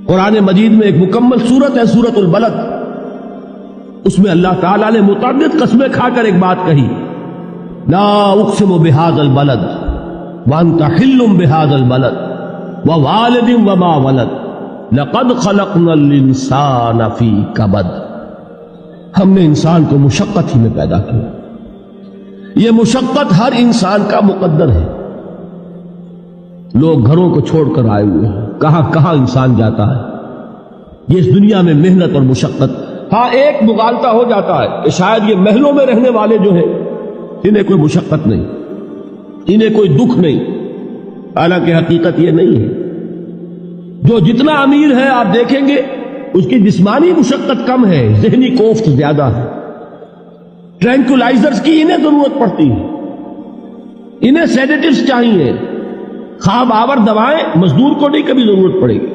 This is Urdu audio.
قرآن مجید میں ایک مکمل سورت ہے سورت البلد، اس میں اللہ تعالیٰ نے متعدد قسمیں کھا کر ایک بات کہی، لا اقسم بہذا البلد وانت حل بہذا البلد ووالد وما ولد لقد خلقنا الانسان فی کبد۔ ہم نے انسان کو مشقت ہی میں پیدا کیا، یہ مشقت ہر انسان کا مقدر ہے۔ لوگ گھروں کو چھوڑ کر آئے ہوئے ہیں، کہاں کہاں انسان جاتا ہے، یہ اس دنیا میں محنت اور مشقت۔ ہاں ایک مغالطہ ہو جاتا ہے کہ شاید یہ محلوں میں رہنے والے جو ہیں انہیں کوئی مشقت نہیں، انہیں کوئی دکھ نہیں، حالانکہ حقیقت یہ نہیں ہے۔ جو جتنا امیر ہے آپ دیکھیں گے اس کی جسمانی مشقت کم ہے، ذہنی کوفت زیادہ ہے۔ ٹرینکولائزرز کی انہیں ضرورت پڑتی ہے، انہیں سیڈیٹیوز چاہیے، خواب آور دوائیں مزدور کو نہیں کبھی ضرورت پڑے گی۔